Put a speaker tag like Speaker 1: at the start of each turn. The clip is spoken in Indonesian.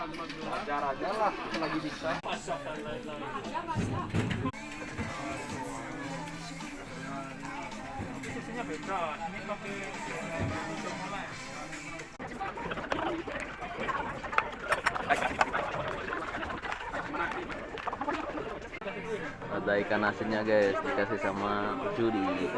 Speaker 1: Ajar aja lah lagi bisa. Isinya beda. Ini pakai
Speaker 2: Ada ikan asinnya guys, dikasih sama Judi.